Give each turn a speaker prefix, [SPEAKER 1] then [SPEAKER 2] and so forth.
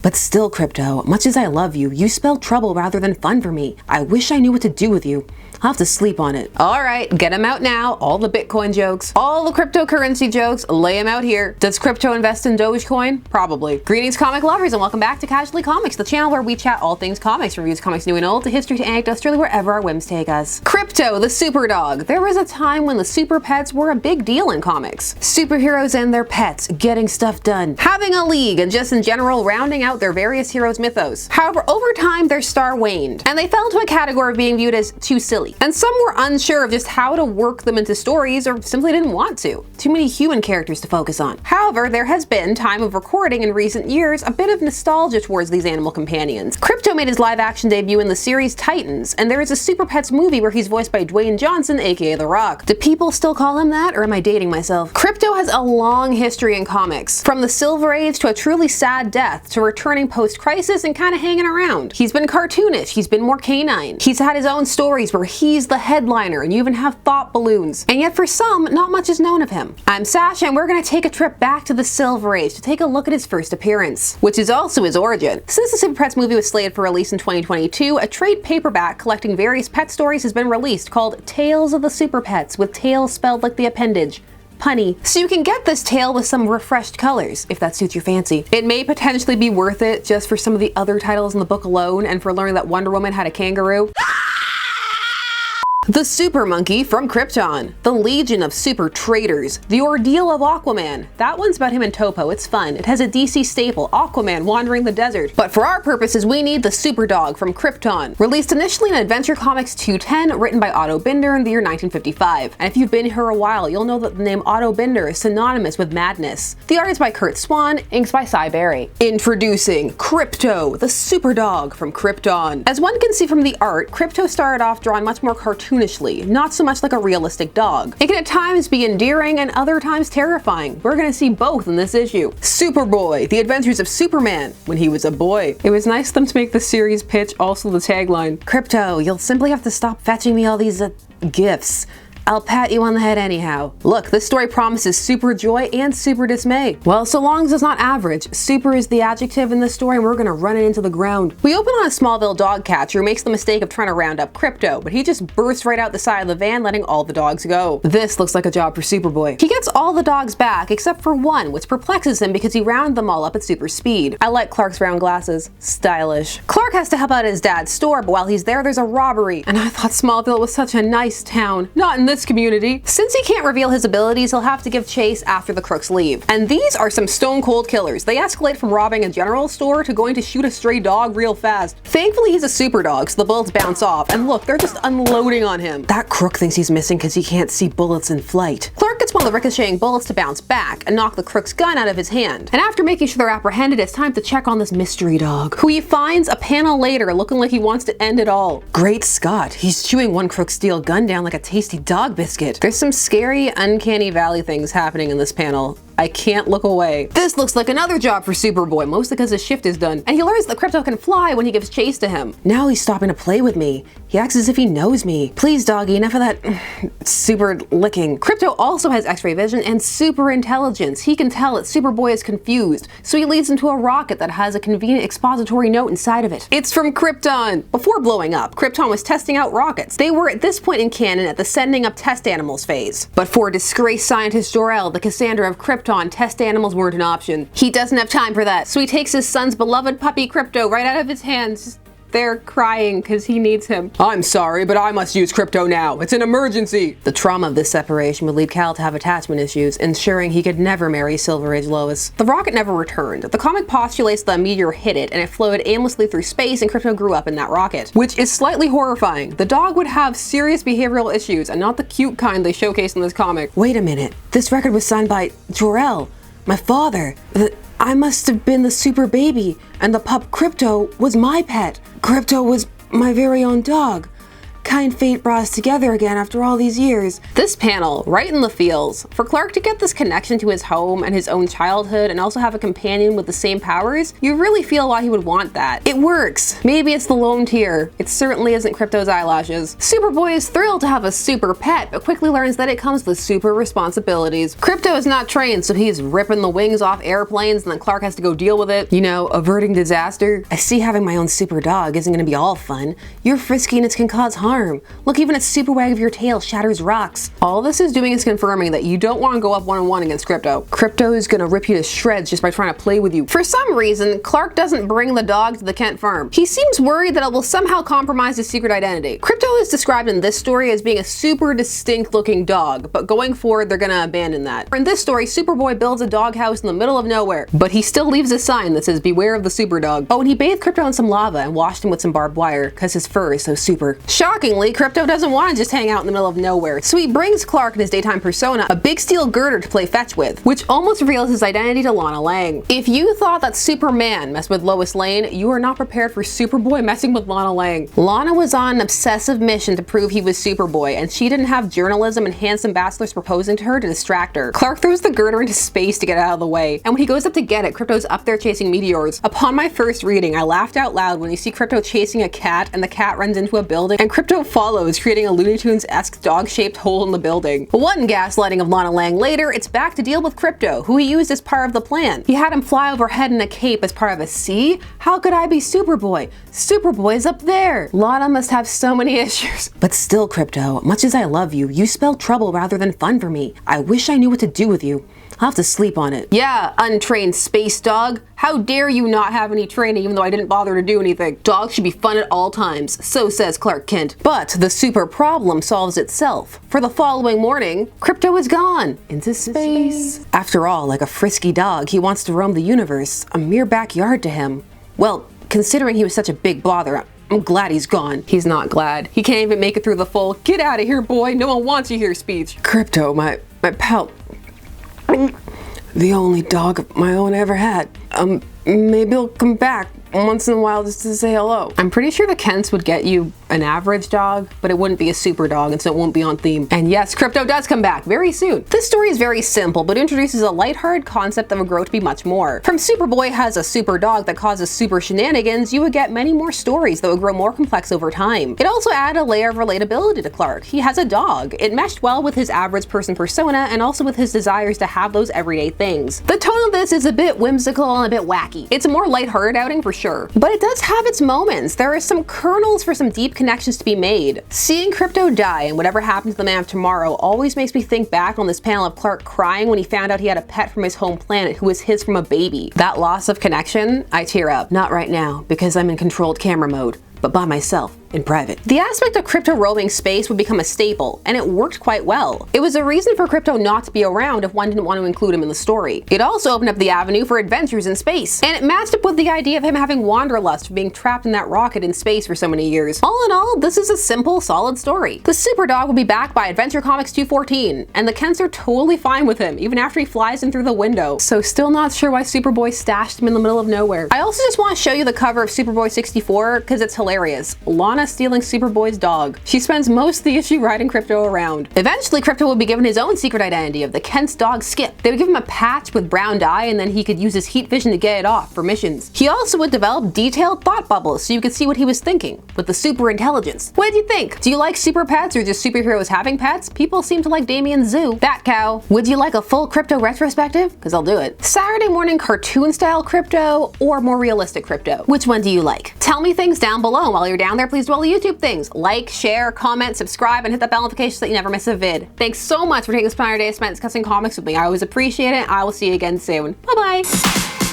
[SPEAKER 1] But still, Krypto, much as I love you, you spelled trouble rather than fun for me. I wish I knew what to do with you. I'll have to sleep on it. All right, get them out now. All the Bitcoin jokes, all the cryptocurrency jokes, lay them out here. Does Krypto invest in Dogecoin? Probably. Greetings, comic lovers, and welcome back to Casually Comics, the channel where we chat all things comics, reviews comics new and old, to history to anecdotes, really wherever our whims take us. Krypto the Super Dog. There was a time when the super pets were a big deal in comics. Superheroes and their pets getting stuff done, having a league, and just in general rounding out their various heroes' mythos. However, over time their star waned, and they fell into a category of being viewed as too silly. And some were unsure of just how to work them into stories or simply didn't want to. Too many human characters to focus on. However, there has been, time of recording in recent years, a bit of nostalgia towards these animal companions. Krypto made his live-action debut in the series Titans, and there is a Super Pets movie where he's voiced by Dwayne Johnson, aka The Rock. Do people still call him that, or am I dating myself? Krypto has a long history in comics, from the Silver Age to a truly sad death, to returning post-crisis and kind of hanging around. He's been cartoonish, he's been more canine. He's had his own stories where he's the headliner, and you even have thought balloons. And yet for some, not much is known of him. I'm Sasha, and we're gonna take a trip back to the Silver Age to take a look at his first appearance, which is also his origin. Since the Super Pets movie was slated for release in 2022, a trade paperback collecting various pet stories has been released called Tales of the Super Pets, with tales spelled like the appendage. Punny. So you can get this tale with some refreshed colors, if that suits your fancy. It may potentially be worth it just for some of the other titles in the book alone, and for learning that Wonder Woman had a kangaroo. The Super Monkey from Krypton, the Legion of Super Traitors, the Ordeal of Aquaman. That one's about him and Topo, it's fun. It has a DC staple, Aquaman wandering the desert. But for our purposes, we need the Superdog from Krypton. Released initially in Adventure Comics 210, written by Otto Binder in the year 1955. And if you've been here a while, you'll know that the name Otto Binder is synonymous with madness. The art is by Kurt Swan, inks by Cy Berry. Introducing Krypto, the Superdog from Krypton. As one can see from the art, Krypto started off drawn much more cartoonishly, not so much like a realistic dog. It can at times be endearing and other times terrifying. We're gonna see both in this issue. Superboy, the adventures of Superman when he was a boy. It was nice of them to make the series pitch also the tagline. Krypto, you'll simply have to stop fetching me all these gifts. I'll pat you on the head anyhow. Look, this story promises super joy and super dismay. Well, so long as it's not average. Super is the adjective in this story, and we're gonna run it into the ground. We open on a Smallville dog catcher who makes the mistake of trying to round up Krypto, but he just bursts right out the side of the van, letting all the dogs go. This looks like a job for Superboy. He gets all the dogs back except for one, which perplexes him because he rounded them all up at super speed. I like Clark's round glasses. Stylish. Clark has to help out at his dad's store, but while he's there's a robbery. And I thought Smallville was such a nice town. Not in this community. Since he can't reveal his abilities, he'll have to give chase after the crooks leave. And these are some stone cold killers. They escalate from robbing a general store to going to shoot a stray dog real fast. Thankfully, he's a super dog, so the bullets bounce off. And look, they're just unloading on him. That crook thinks he's missing because he can't see bullets in flight. Clark gets one of the ricocheting bullets to bounce back and knock the crook's gun out of his hand. And after making sure they're apprehended, it's time to check on this mystery dog, who he finds a panel later looking like he wants to end it all. Great Scott, he's chewing one crook's steel gun down like a tasty dog biscuit. There's some scary, uncanny valley things happening in this panel. I can't look away. This looks like another job for Superboy, mostly because his shift is done. And he learns that Krypto can fly when he gives chase to him. Now he's stopping to play with me. He acts as if he knows me. Please, doggy, enough of that super licking. Krypto also has X-ray vision and super intelligence. He can tell that Superboy is confused, so he leads him to a rocket that has a convenient expository note inside of it. It's from Krypton. Before blowing up, Krypton was testing out rockets. They were at this point in canon at the sending up test animals phase. But for disgraced scientist Jor-El, the Cassandra of Krypton, test animals weren't an option. He doesn't have time for that, so he takes his son's beloved puppy Krypto right out of his hands. They're crying because he needs him. I'm sorry, but I must use Krypto now. It's an emergency. The trauma of this separation would lead Cal to have attachment issues, ensuring he could never marry Silver Age Lois. The rocket never returned. The comic postulates the meteor hit it, and it floated aimlessly through space, and Krypto grew up in that rocket, which is slightly horrifying. The dog would have serious behavioral issues, and not the cute kind they showcase in this comic. Wait a minute. This record was signed by Jor-El, my father. I must have been the super baby, and the pup Krypto was my pet. Krypto was my very own dog. kind fate brought us together again after all these years. This panel, right in the feels. For Clark to get this connection to his home and his own childhood and also have a companion with the same powers, you really feel why he would want that. It works. Maybe it's the lone tear. It certainly isn't Krypto's eyelashes. Superboy is thrilled to have a super pet, but quickly learns that it comes with super responsibilities. Krypto is not trained, so he's ripping the wings off airplanes and then Clark has to go deal with it. You know, averting disaster. I see having my own super dog isn't gonna be all fun. Your friskiness can cause harm. Look, even a super wag of your tail shatters rocks. All this is doing is confirming that you don't want to go up one-on-one against Krypto. Krypto is gonna rip you to shreds just by trying to play with you. For some reason, Clark doesn't bring the dog to the Kent farm. He seems worried that it will somehow compromise his secret identity. Krypto is described in this story as being a super distinct looking dog, but going forward they're gonna abandon that. In this story, Superboy builds a doghouse in the middle of nowhere, but he still leaves a sign that says beware of the super dog. Oh, and he bathed Krypto in some lava and washed him with some barbed wire because his fur is so super. Shockingly, Krypto doesn't want to just hang out in the middle of nowhere, so he brings Clark in his daytime persona a big steel girder to play fetch with, which almost reveals his identity to Lana Lang. If you thought that Superman messed with Lois Lane, you are not prepared for Superboy messing with Lana Lang. Lana was on an obsessive mission to prove he was Superboy, and she didn't have journalism and handsome bachelors proposing to her to distract her. Clark throws the girder into space to get it out of the way, and when he goes up to get it, Krypto's up there chasing meteors. Upon my first reading, I laughed out loud when you see Krypto chasing a cat and the cat runs into a building and Krypto follows, creating a Looney Tunes-esque dog-shaped hole in the building. One gaslighting of Lana Lang later, it's back to deal with Krypto, who he used as part of the plan. He had him fly overhead in a cape as part of a see? How could I be Superboy? Superboy's up there. Lana must have so many issues. But still, Krypto, much as I love you, you spell trouble rather than fun for me. I wish I knew what to do with you. I'll have to sleep on it. Yeah, untrained space dog. How dare you not have any training even though I didn't bother to do anything. Dogs should be fun at all times, so says Clark Kent. But the super problem solves itself. For the following morning, Krypto is gone into space. After all, like a frisky dog, he wants to roam the universe, a mere backyard to him. Well, considering he was such a big bother, I'm glad he's gone. He's not glad. He can't even make it through the full "get out of here, boy, no one wants you here" speech. Krypto, my pal. The only dog of my own I ever had. Maybe he'll come back once in a while just to say hello. I'm pretty sure the Kents would get you an average dog, but it wouldn't be a super dog, and so it won't be on theme. And yes, Krypto does come back very soon. This story is very simple, but introduces a lighthearted concept that would grow to be much more. From Superboy has a super dog that causes super shenanigans, you would get many more stories that would grow more complex over time. It also added a layer of relatability to Clark. He has a dog. It meshed well with his average person persona and also with his desires to have those everyday things. The tone of this is a bit whimsical and a bit wacky. It's a more lighthearted outing for sure, but it does have its moments. There are some kernels for some deep connections to be made. Seeing Krypto die and whatever happened to the Man of Tomorrow always makes me think back on this panel of Clark crying when he found out he had a pet from his home planet who was his from a baby. That loss of connection, I tear up. Not right now, because I'm in controlled camera mode, but by myself. In private. The aspect of Krypto roaming space would become a staple, and it worked quite well. It was a reason for Krypto not to be around if one didn't want to include him in the story. It also opened up the avenue for adventures in space, and it matched up with the idea of him having wanderlust for being trapped in that rocket in space for so many years. All in all, this is a simple, solid story. The Superdog will be back by Adventure Comics 214, and the Kents are totally fine with him, even after he flies in through the window. So still not sure why Superboy stashed him in the middle of nowhere. I also just want to show you the cover of Superboy 64 because it's hilarious. Lana stealing Superboy's dog. She spends most of the issue riding Krypto around. Eventually, Krypto would be given his own secret identity of the Kent's dog Skip. They would give him a patch with brown dye, and then he could use his heat vision to get it off for missions. He also would develop detailed thought bubbles so you could see what he was thinking with the super intelligence. What did you think? Do you like super pets or just superheroes having pets? People seem to like Damien's zoo. That cow. Would you like a full Krypto retrospective? Because I'll do it. Saturday morning cartoon style Krypto or more realistic Krypto? Which one do you like? Tell me things down below. While you're down there, please do all the YouTube things. Like, share, comment, subscribe, and hit that bell notification so that you never miss a vid. Thanks so much for taking this time of your day spent discussing comics with me. I always appreciate it. I will see you again soon. Bye-bye.